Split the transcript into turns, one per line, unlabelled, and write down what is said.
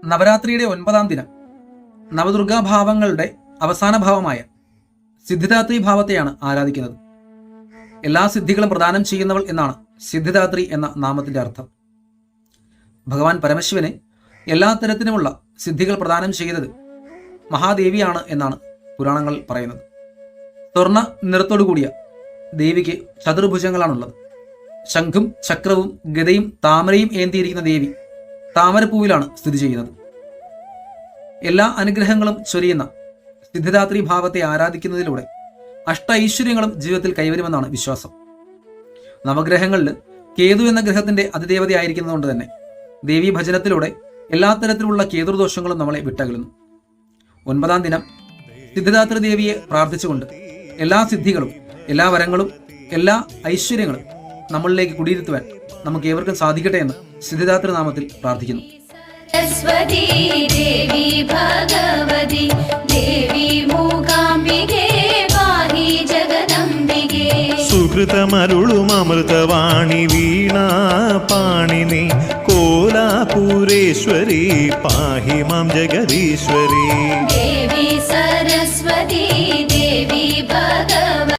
നവരാത്രിയുടെ 9ാം ദിനം നവദുർഗാഭാവങ്ങളുടെ അവസാന ഭാവമായ സിദ്ധിദാത്രി ഭാവത്തെയാണ് ആരാധിക്കുന്നത്. എല്ലാ സിദ്ധികളും പ്രദാനം ചെയ്യുന്നവൾ എന്നാണ് സിദ്ധിദാത്രി എന്ന നാമത്തിന്റെ അർത്ഥം. ഭഗവാൻ പരമശിവന് എല്ലാ തരത്തിലുമുള്ള സിദ്ധികൾ പ്രദാനം ചെയ്തത് മഹാദേവിയാണ് എന്നാണ് പുരാണങ്ങൾ പറയുന്നത്. സ്വർണ്ണ നിറത്തോടു കൂടിയ ദേവിക്ക് ചതുർഭുജങ്ങളാണുള്ളത്. ശംഖും ചക്രവും ഗദയും താമരയും ഏന്തിയിരിക്കുന്ന ദേവി താമരപ്പൂവിലാണ് സ്ഥിതി ചെയ്യുന്നത്. എല്ലാ അനുഗ്രഹങ്ങളും ചൊരിയുന്ന സിദ്ധിദാത്രി ഭാവത്തെ ആരാധിക്കുന്നതിലൂടെ ഐശ്വര്യങ്ങളും ജീവിതത്തിൽ കൈവരുമെന്നാണ് വിശ്വാസം. നവഗ്രഹങ്ങളിൽ കേതു എന്ന ഗ്രഹത്തിന്റെ അതിദേവതയായിരിക്കുന്നതുകൊണ്ട് തന്നെ ദേവീ ഭജനത്തിലൂടെ എല്ലാ തരത്തിലുള്ള കേതുർദോഷങ്ങളും നമ്മളെ വിട്ടകലുന്നു. 9ാം ദിനം സിദ്ധിദാത്രി ദേവിയെ പ്രാർത്ഥിച്ചുകൊണ്ട് എല്ലാ സിദ്ധികളും, എല്ലാ വരങ്ങളും, എല്ലാ ഐശ്വര്യങ്ങളും നമ്മളിലേക്ക് കുടിയിരുത്തുവാൻ നമുക്ക് ഏവർക്കും സാധിക്കട്ടെ എന്ന് സിദ്ധിദാത്രി നാമത്തിൽ പ്രാർത്ഥിക്കുന്നു.
सरस्वती देवी भगवती देवी मूकाम्बिके पाहि जगदम्बिके
सुकृतमरुळुममृतवाणी वीणा पाणिनि कोलापुरेश्वरी पाहि मां जगदीश्वरी
देवी सरस्वती देवी भगवती